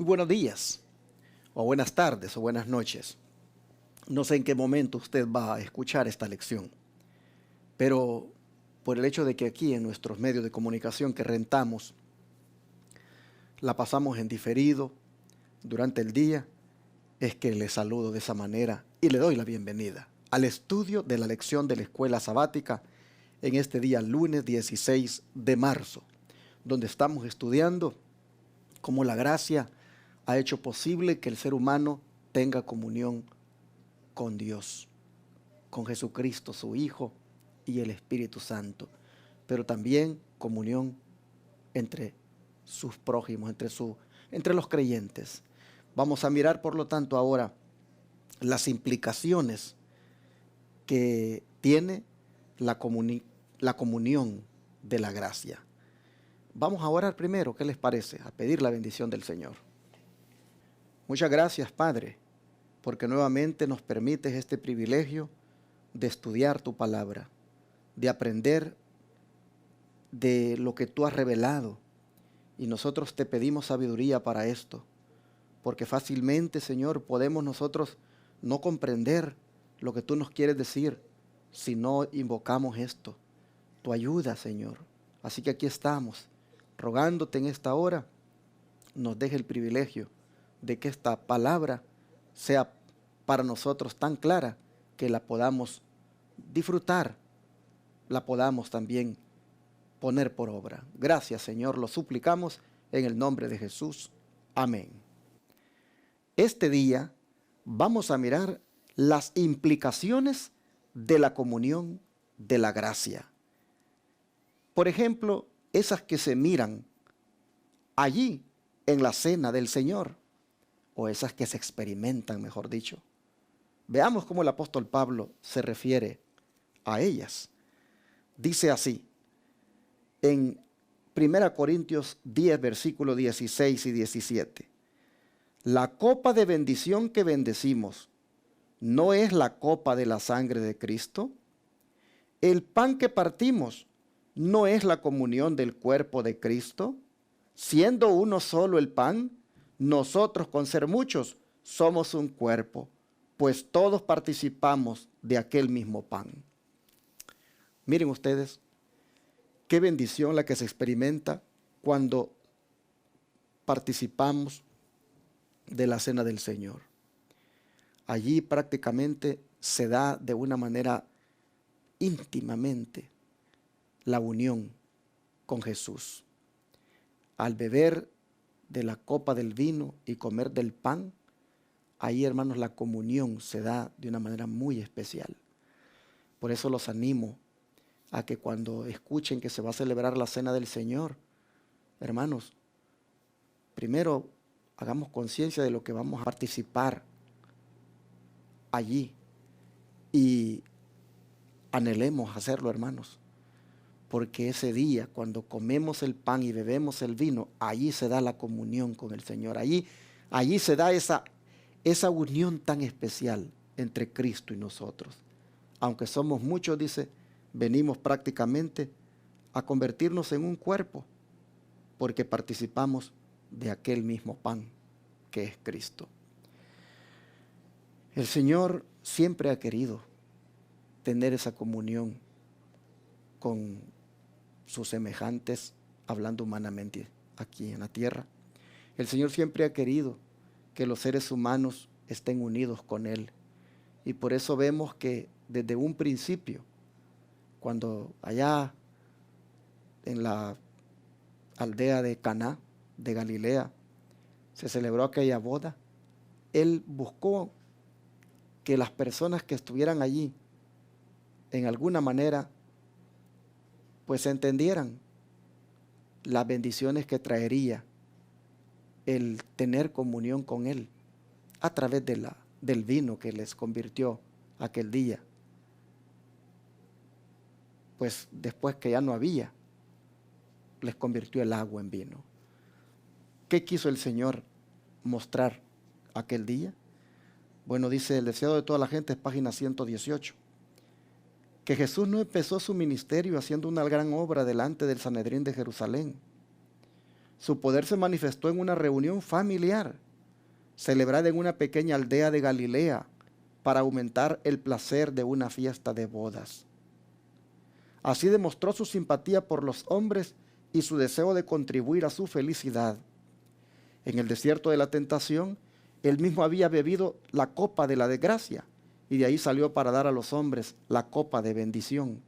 Muy buenos días, o buenas tardes, o buenas noches. No sé en qué momento usted va a escuchar esta lección, pero por el hecho de que aquí en nuestros medios de comunicación que rentamos, la pasamos en diferido durante el día, es que le saludo de esa manera y le doy la bienvenida al estudio de la lección de la escuela sabática en este día lunes 16 de marzo, donde estamos estudiando cómo la gracia ha hecho posible que el ser humano tenga comunión con Dios, con Jesucristo, su Hijo, y el Espíritu Santo, pero también comunión entre sus prójimos, entre los creyentes. Vamos a mirar, por lo tanto, ahora las implicaciones que tiene la comunión de la gracia. Vamos a orar primero, ¿qué les parece? A pedir la bendición del Señor. Muchas gracias, Padre, porque nuevamente nos permites este privilegio de estudiar tu palabra, de aprender de lo que tú has revelado. Y nosotros te pedimos sabiduría para esto, porque fácilmente, Señor, podemos nosotros no comprender lo que tú nos quieres decir si no invocamos esto, tu ayuda, Señor. Así que aquí estamos, rogándote en esta hora, nos deje el privilegio de que esta palabra sea para nosotros tan clara que la podamos disfrutar, la podamos también poner por obra. Gracias, Señor, lo suplicamos en el nombre de Jesús. Amén. Este día vamos a mirar las implicaciones de la comunión de la gracia. Por ejemplo, esas que se miran allí en la cena del Señor, o esas que se experimentan, mejor dicho. Veamos cómo el apóstol Pablo se refiere a ellas. Dice así, en 1 Corintios 10, versículos 16 y 17. La copa de bendición que bendecimos, ¿no es la copa de la sangre de Cristo? El pan que partimos, ¿no es la comunión del cuerpo de Cristo? Siendo uno solo el pan, nosotros con ser muchos somos un cuerpo, pues todos participamos de aquel mismo pan. Miren ustedes, qué bendición la que se experimenta cuando participamos de la cena del Señor. Allí prácticamente se da de una manera íntimamente la unión con Jesús. Al beber de la copa del vino y comer del pan, ahí, hermanos, la comunión se da de una manera muy especial. Por eso los animo a que cuando escuchen que se va a celebrar la cena del Señor, hermanos, primero hagamos conciencia de lo que vamos a participar allí y anhelemos hacerlo, hermanos, porque ese día, cuando comemos el pan y bebemos el vino, allí se da la comunión con el Señor, allí se da esa unión tan especial entre Cristo y nosotros. Aunque somos muchos, dice, venimos prácticamente a convertirnos en un cuerpo, porque participamos de aquel mismo pan que es Cristo. El Señor siempre ha querido tener esa comunión con sus semejantes, hablando humanamente aquí en la tierra. El Señor siempre ha querido que los seres humanos estén unidos con Él. Y por eso vemos que desde un principio, cuando allá en la aldea de Caná, de Galilea, se celebró aquella boda, Él buscó que las personas que estuvieran allí, en alguna manera, pues entendieran las bendiciones que traería el tener comunión con Él a través del vino que les convirtió aquel día. Pues después que ya no había, les convirtió el agua en vino. ¿Qué quiso el Señor mostrar aquel día? Bueno, dice el deseo de toda la gente, es página 118. Que Jesús no empezó su ministerio haciendo una gran obra delante del Sanedrín de Jerusalén, Su poder se manifestó en una reunión familiar, celebrada en una pequeña aldea de Galilea, para aumentar el placer de una fiesta de bodas. Así demostró su simpatía por los hombres y su deseo de contribuir a su felicidad. En el desierto de la tentación, él mismo había bebido la copa de la desgracia y de ahí salió para dar a los hombres la copa de bendición,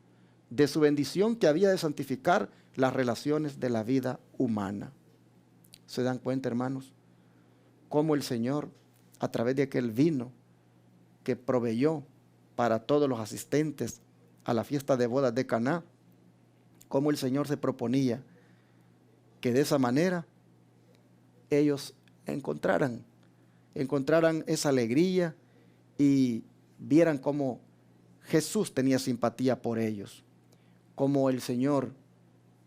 de su bendición que había de santificar las relaciones de la vida humana. ¿Se dan cuenta, hermanos? Cómo el Señor, a través de aquel vino que proveyó para todos los asistentes a la fiesta de bodas de Caná, cómo el Señor se proponía que de esa manera ellos encontraran esa alegría y vieran cómo Jesús tenía simpatía por ellos, cómo el Señor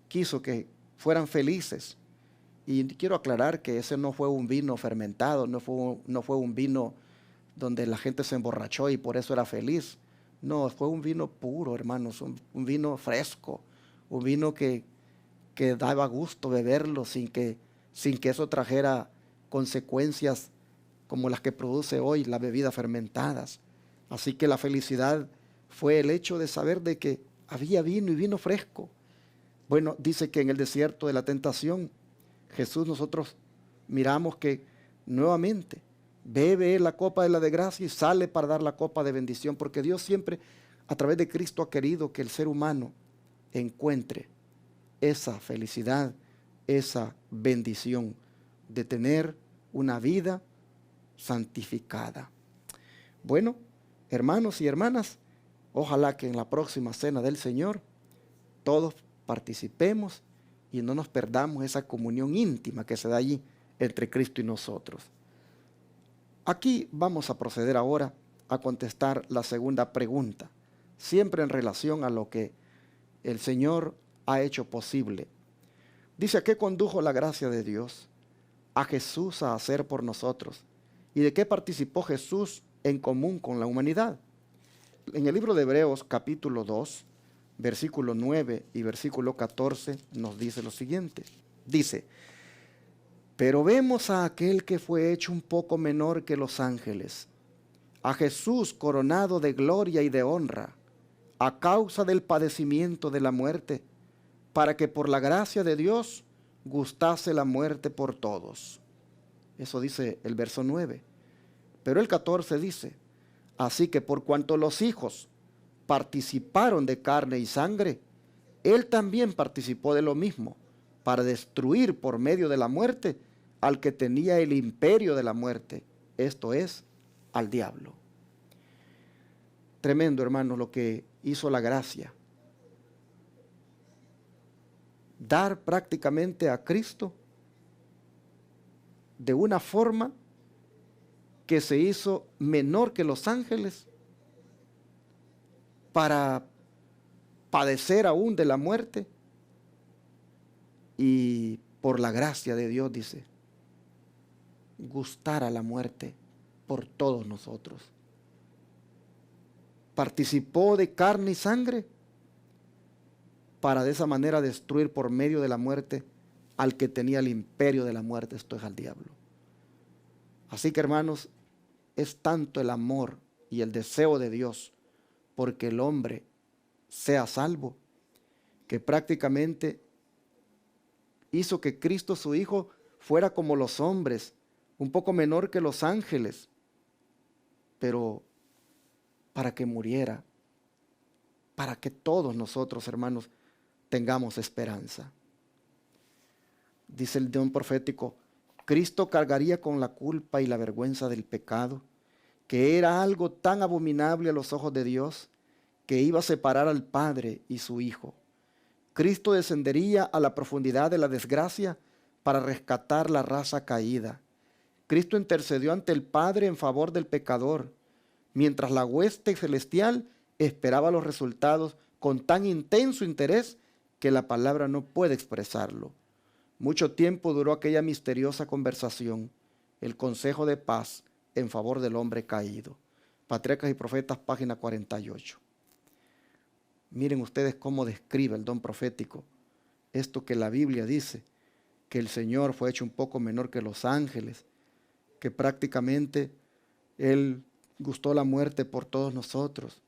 quiso que fueran felices. Y quiero aclarar que ese no fue un vino fermentado, no fue un vino donde la gente se emborrachó y por eso era feliz. No, fue un vino puro, hermanos, un vino fresco, un vino que daba gusto beberlo sin que eso trajera consecuencias como las que produce hoy las bebidas fermentadas. Así que la felicidad fue el hecho de saber de que había vino y vino fresco. Bueno, dice que en el desierto de la tentación, Jesús, nosotros miramos que nuevamente bebe la copa de la desgracia y sale para dar la copa de bendición, porque Dios siempre a través de Cristo ha querido que el ser humano encuentre esa felicidad, esa bendición de tener una vida santificada. Bueno, hermanos y hermanas, ojalá que en la próxima cena del Señor todos participemos y no nos perdamos esa comunión íntima que se da allí entre Cristo y nosotros. Aquí vamos a proceder ahora a contestar la segunda pregunta, siempre en relación a lo que el Señor ha hecho posible. Dice: ¿a qué condujo la gracia de Dios a Jesús a hacer por nosotros? ¿Y de qué participó Jesús en común con la humanidad? En el libro de Hebreos capítulo 2, versículo 9 y versículo 14 nos dice lo siguiente. Dice: pero vemos a aquel que fue hecho un poco menor que los ángeles, a Jesús coronado de gloria y de honra, a causa del padecimiento de la muerte, para que por la gracia de Dios gustase la muerte por todos. Eso dice el verso 9. Pero el 14 dice: así que por cuanto los hijos participaron de carne y sangre, él también participó de lo mismo, para destruir por medio de la muerte al que tenía el imperio de la muerte, esto es, al diablo. Tremendo, hermano, lo que hizo la gracia. Dar prácticamente a Cristo de una forma que se hizo menor que los ángeles para padecer aún de la muerte y por la gracia de Dios, dice, gustar a la muerte por todos nosotros. Participó de carne y sangre para de esa manera destruir por medio de la muerte al que tenía el imperio de la muerte, esto es, al diablo. Así que, hermanos, es tanto el amor y el deseo de Dios porque el hombre sea salvo, que prácticamente hizo que Cristo su Hijo fuera como los hombres, un poco menor que los ángeles, pero para que muriera, para que todos nosotros, hermanos, tengamos esperanza. Dice el don profético: Cristo cargaría con la culpa y la vergüenza del pecado, que era algo tan abominable a los ojos de Dios, que iba a separar al Padre y su Hijo. Cristo descendería a la profundidad de la desgracia para rescatar la raza caída. Cristo intercedió ante el Padre en favor del pecador, mientras la hueste celestial esperaba los resultados con tan intenso interés que la palabra no puede expresarlo. Mucho tiempo duró aquella misteriosa conversación, el consejo de paz en favor del hombre caído. Patriarcas y Profetas, página 48. Miren ustedes cómo describe el don profético esto que la Biblia dice, que el Señor fue hecho un poco menor que los ángeles, que prácticamente Él gustó la muerte por todos nosotros,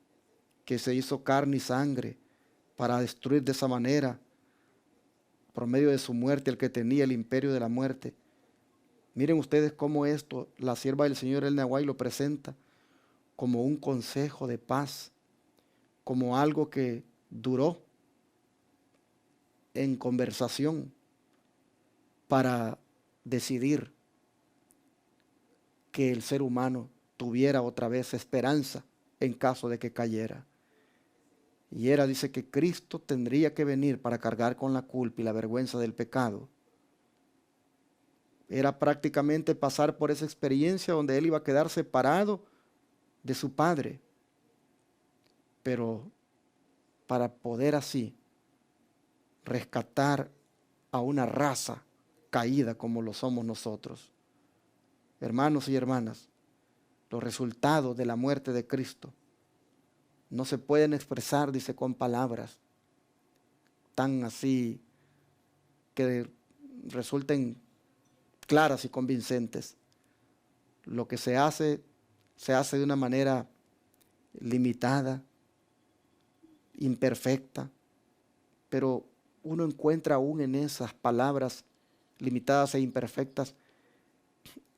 que se hizo carne y sangre para destruir de esa manera, por medio de su muerte, el que tenía el imperio de la muerte. Miren ustedes cómo esto, la sierva del Señor Elena White lo presenta como un consejo de paz, como algo que duró en conversación para decidir que el ser humano tuviera otra vez esperanza en caso de que cayera. Y dice que Cristo tendría que venir para cargar con la culpa y la vergüenza del pecado. Era prácticamente pasar por esa experiencia donde él iba a quedar separado de su Padre. Pero para poder así rescatar a una raza caída como lo somos nosotros. Hermanos y hermanas, los resultados de la muerte de Cristo no se pueden expresar, dice, con palabras tan así que resulten claras y convincentes. Lo que se hace de una manera limitada, imperfecta, pero uno encuentra aún en esas palabras limitadas e imperfectas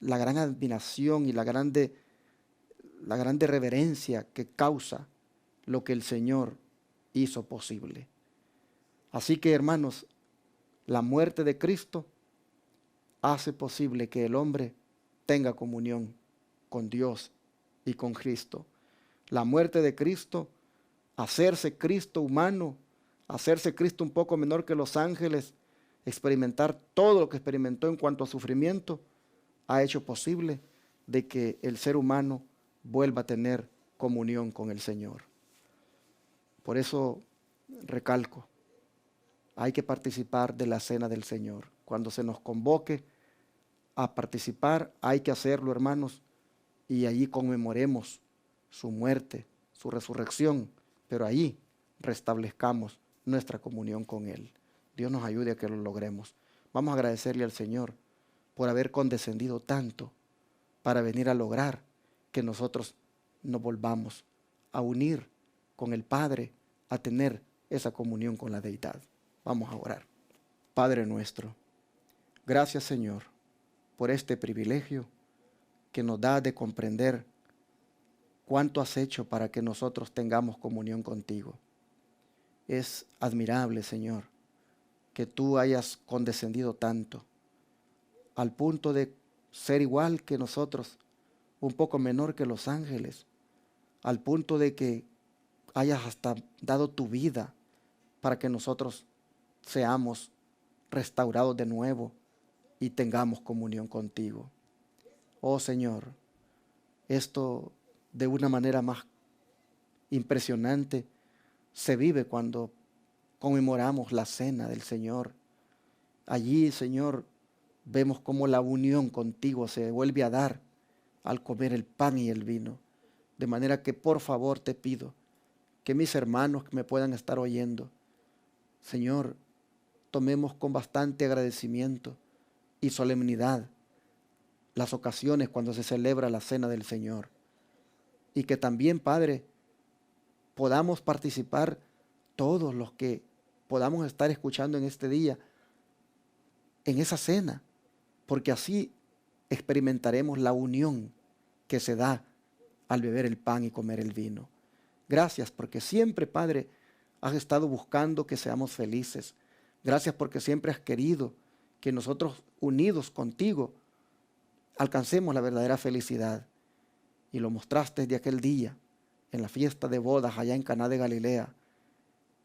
la gran admiración y la grande reverencia que causa lo que el Señor hizo posible. Así que, hermanos, la muerte de Cristo hace posible que el hombre tenga comunión con Dios y con Cristo. La muerte de Cristo, hacerse Cristo humano, hacerse Cristo un poco menor que los ángeles, experimentar todo lo que experimentó en cuanto a sufrimiento, ha hecho posible de que el ser humano vuelva a tener comunión con el Señor. Por eso recalco, hay que participar de la cena del Señor. Cuando se nos convoque a participar, hay que hacerlo, hermanos, y allí conmemoremos su muerte, su resurrección, pero allí restablezcamos nuestra comunión con Él. Dios nos ayude a que lo logremos. Vamos a agradecerle al Señor por haber condescendido tanto para venir a lograr que nosotros nos volvamos a unir con el Padre, a tener esa comunión con la deidad. Vamos a orar. Padre nuestro, gracias, Señor, por este privilegio que nos da de comprender cuánto has hecho para que nosotros tengamos comunión contigo. Es admirable, Señor, que tú hayas condescendido tanto, al punto de ser igual que nosotros, un poco menor que los ángeles, al punto de que hayas hasta dado tu vida para que nosotros seamos restaurados de nuevo y tengamos comunión contigo. Oh Señor, esto de una manera más impresionante se vive cuando conmemoramos la cena del Señor. Allí, Señor, vemos cómo la unión contigo se vuelve a dar al comer el pan y el vino. De manera que por favor te pido que mis hermanos que me puedan estar oyendo, Señor, tomemos con bastante agradecimiento y solemnidad las ocasiones cuando se celebra la cena del Señor. Y que también, Padre, podamos participar todos los que podamos estar escuchando en este día en esa cena, porque así experimentaremos la unión que se da al beber el pan y comer el vino. Gracias porque siempre, Padre, has estado buscando que seamos felices. Gracias porque siempre has querido que nosotros, unidos contigo, alcancemos la verdadera felicidad. Y lo mostraste desde aquel día, en la fiesta de bodas allá en Caná de Galilea.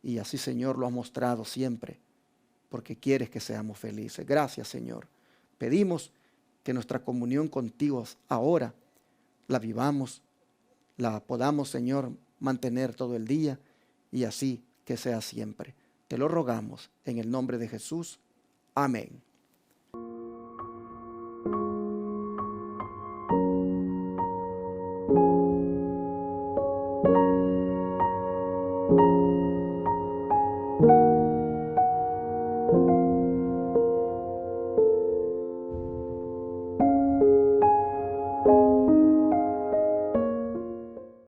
Y así, Señor, lo has mostrado siempre, porque quieres que seamos felices. Gracias, Señor. Pedimos que nuestra comunión contigo ahora la vivamos, la podamos, Señor, mantener todo el día y así que sea siempre. Te lo rogamos en el nombre de Jesús. Amén.